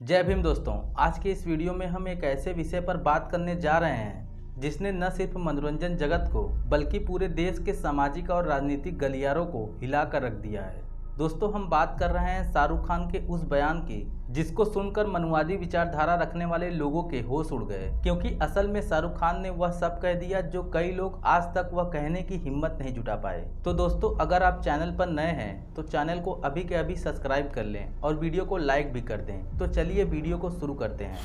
जय भीम दोस्तों। आज के इस वीडियो में हम एक ऐसे विषय पर बात करने जा रहे हैं जिसने न सिर्फ मनोरंजन जगत को बल्कि पूरे देश के सामाजिक और राजनीतिक गलियारों को हिला कर रख दिया है। दोस्तों, हम बात कर रहे हैं शाहरुख खान के उस बयान की जिसको सुनकर मनुवादी विचारधारा रखने वाले लोगों के होश उड़ गए, क्योंकि असल में शाहरुख खान ने वह सब कह दिया जो कई लोग आज तक वह कहने की हिम्मत नहीं जुटा पाए। तो दोस्तों, अगर आप चैनल पर नए हैं तो चैनल को अभी के अभी सब्सक्राइब कर लें और वीडियो को लाइक भी कर दें। तो चलिए वीडियो को शुरू करते हैं।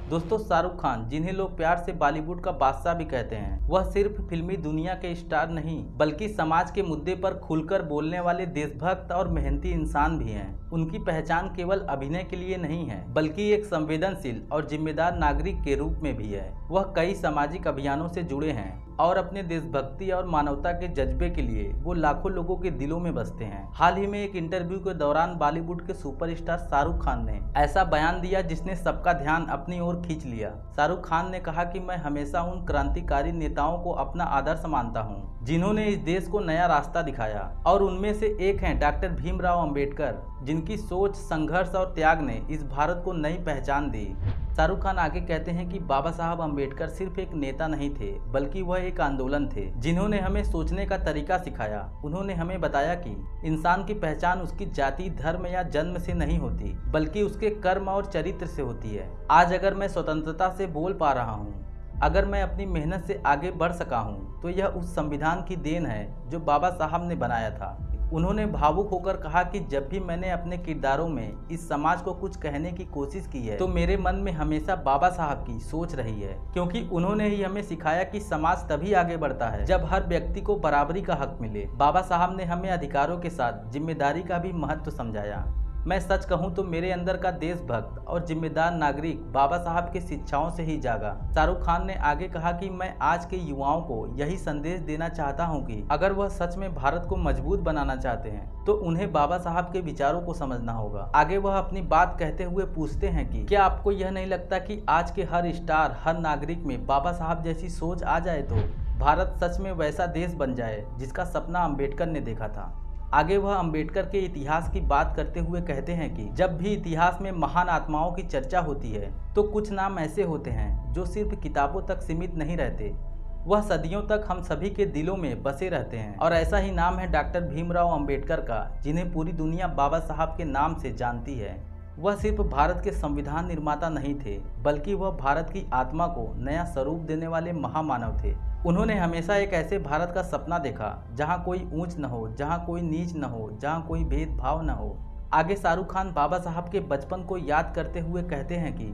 दोस्तों, शाहरुख खान, जिन्हें लोग प्यार से बॉलीवुड का बादशाह भी कहते हैं, वह सिर्फ फिल्मी दुनिया के स्टार नहीं बल्कि समाज के मुद्दे पर खुलकर बोलने वाले देशभक्त और मेहनती इंसान भी हैं। उनकी पहचान केवल अभिनय के लिए नहीं है बल्कि एक संवेदनशील और जिम्मेदार नागरिक के रूप में भी है। वह कई सामाजिक अभियानों से जुड़े हैं और अपने देशभक्ति और मानवता के जज्बे के लिए वो लाखों लोगों के दिलों में बसते हैं। हाल ही में एक इंटरव्यू के दौरान बॉलीवुड के सुपरस्टार शाहरुख खान ने ऐसा बयान दिया जिसने सबका ध्यान अपनी ओर खींच लिया। शाहरुख खान ने कहा कि मैं हमेशा उन क्रांतिकारी नेताओं को अपना आदर्श मानता हूँ जिन्होंने इस देश को नया रास्ता दिखाया, और उनमें से एक हैं डॉक्टर भीमराव अंबेडकर, जिनकी सोच, संघर्ष और त्याग ने इस भारत को नई पहचान दी। शाहरुख खान आगे कहते हैं कि बाबा साहब अंबेडकर सिर्फ एक नेता नहीं थे बल्कि वह एक आंदोलन थे जिन्होंने हमें सोचने का तरीका सिखाया। उन्होंने हमें बताया कि इंसान की पहचान उसकी जाति, धर्म या जन्म से नहीं होती बल्कि उसके कर्म और चरित्र से होती है। आज अगर मैं स्वतंत्रता से बोल पा रहा हूँ, अगर मैं अपनी मेहनत से आगे बढ़ सका हूँ, तो यह उस संविधान की देन है जो बाबा साहब ने बनाया था। उन्होंने भावुक होकर कहा कि जब भी मैंने अपने किरदारों में इस समाज को कुछ कहने की कोशिश की है तो मेरे मन में हमेशा बाबा साहब की सोच रही है, क्योंकि उन्होंने ही हमें सिखाया कि समाज तभी आगे बढ़ता है जब हर व्यक्ति को बराबरी का हक मिले। बाबा साहब ने हमें अधिकारों के साथ जिम्मेदारी का भी महत्व समझाया। मैं सच कहूं तो मेरे अंदर का देशभक्त और जिम्मेदार नागरिक बाबा साहब की शिक्षाओं से ही जागा। शाहरुख खान ने आगे कहा कि मैं आज के युवाओं को यही संदेश देना चाहता हूं कि अगर वह सच में भारत को मजबूत बनाना चाहते हैं तो उन्हें बाबा साहब के विचारों को समझना होगा। आगे वह अपनी बात कहते हुए पूछते हैं कि क्या आपको यह नहीं लगता कि आज के हर स्टार, हर नागरिक में बाबा साहब जैसी सोच आ जाए तो भारत सच में वैसा देश बन जाए जिसका सपना अंबेडकर ने देखा था। आगे वह अंबेडकर के इतिहास की बात करते हुए कहते हैं कि जब भी इतिहास में महान आत्माओं की चर्चा होती है तो कुछ नाम ऐसे होते हैं जो सिर्फ किताबों तक सीमित नहीं रहते, वह सदियों तक हम सभी के दिलों में बसे रहते हैं। और ऐसा ही नाम है डॉक्टर भीमराव अंबेडकर का, जिन्हें पूरी दुनिया बाबा साहब के नाम से जानती है। वह सिर्फ भारत के संविधान निर्माता नहीं थे बल्कि वह भारत की आत्मा को नया स्वरूप देने वाले महामानव थे। उन्होंने हमेशा एक ऐसे भारत का सपना देखा जहां कोई ऊंच न हो, जहां कोई नीच न हो, जहां कोई भेदभाव न हो। आगे शाहरुख खान बाबा साहब के बचपन को याद करते हुए कहते हैं कि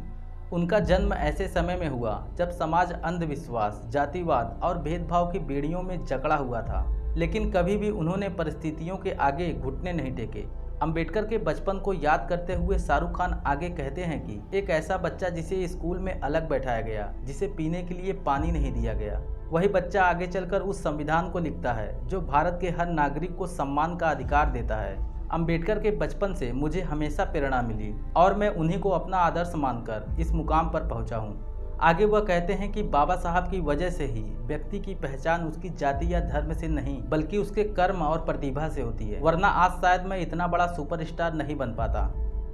उनका जन्म ऐसे समय में हुआ जब समाज अंधविश्वास, जातिवाद और भेदभाव की बेड़ियों में जकड़ा हुआ था, लेकिन कभी भी उन्होंने परिस्थितियों के आगे घुटने नहीं टेके। अंबेडकर के बचपन को याद करते हुए शाहरुख खान आगे कहते हैं कि एक ऐसा बच्चा जिसे स्कूल में अलग बैठाया गया, जिसे पीने के लिए पानी नहीं दिया गया, वही बच्चा आगे चलकर उस संविधान को लिखता है जो भारत के हर नागरिक को सम्मान का अधिकार देता है। अंबेडकर के बचपन से मुझे हमेशा प्रेरणा मिली और मैं उन्हीं को अपना आदर्श मानकर इस मुकाम पर पहुंचा हूं। आगे वह कहते हैं कि बाबा साहब की वजह से ही व्यक्ति की पहचान उसकी जाति या धर्म से नहीं बल्कि उसके कर्म और प्रतिभा से होती है, वरना आज शायद मैं इतना बड़ा सुपरस्टार नहीं बन पाता,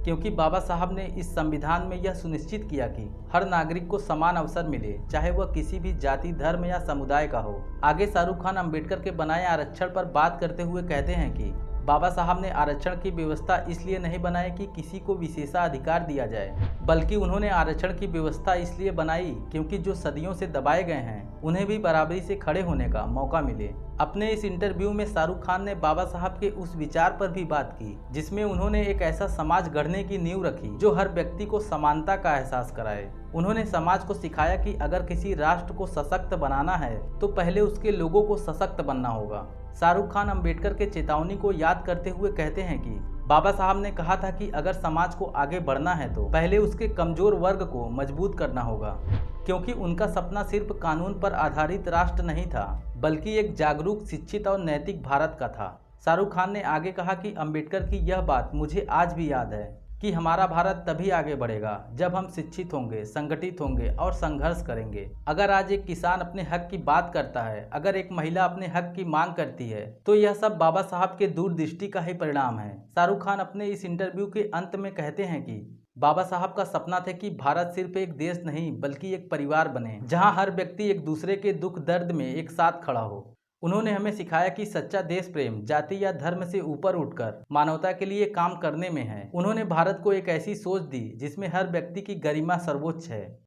क्योंकि बाबा साहब ने इस संविधान में यह सुनिश्चित किया कि हर नागरिक को समान अवसर मिले, चाहे वह किसी भी जाति, धर्म या समुदाय का हो। आगे शाहरुख खान अंबेडकर के बनाए आरक्षण पर बात करते हुए कहते हैं कि बाबा साहब ने आरक्षण की व्यवस्था इसलिए नहीं बनाई कि किसी को विशेषाधिकार दिया जाए, बल्कि उन्होंने आरक्षण की व्यवस्था इसलिए बनाई क्योंकि जो सदियों से दबाए गए हैं उन्हें भी बराबरी से खड़े होने का मौका मिले। अपने इस इंटरव्यू में शाहरुख खान ने बाबा साहब के उस विचार पर भी बात की जिसमें उन्होंने एक ऐसा समाज गढ़ने की नींव रखी जो हर व्यक्ति को समानता का एहसास कराए। उन्होंने समाज को सिखाया कि अगर किसी राष्ट्र को सशक्त बनाना है तो पहले उसके लोगों को सशक्त बनना होगा। शाहरुख खान अंबेडकर के चेतावनी को याद करते हुए कहते हैं कि बाबा साहब ने कहा था कि अगर समाज को आगे बढ़ना है तो पहले उसके कमजोर वर्ग को मजबूत करना होगा, क्योंकि उनका सपना सिर्फ कानून पर आधारित राष्ट्र नहीं था बल्कि एक जागरूक, शिक्षित और नैतिक भारत का था। शाहरुख खान ने आगे कहा कि अंबेडकर की यह बात मुझे आज भी याद है, कि हमारा भारत तभी आगे बढ़ेगा जब हम शिक्षित होंगे, संगठित होंगे और संघर्ष करेंगे। अगर आज एक किसान अपने हक की बात करता है, अगर एक महिला अपने हक की मांग करती है, तो यह सब बाबा साहब के दूरदृष्टि का ही परिणाम है। शाहरुख खान अपने इस इंटरव्यू के अंत में कहते हैं कि बाबा साहब का सपना था कि भारत सिर्फ एक देश नहीं बल्कि एक परिवार बने, जहां हर व्यक्ति एक दूसरे के दुख दर्द में एक साथ खड़ा हो। उन्होंने हमें सिखाया कि सच्चा देश प्रेम जाति या धर्म से ऊपर उठकर मानवता के लिए काम करने में है। उन्होंने भारत को एक ऐसी सोच दी जिसमें हर व्यक्ति की गरिमा सर्वोच्च है।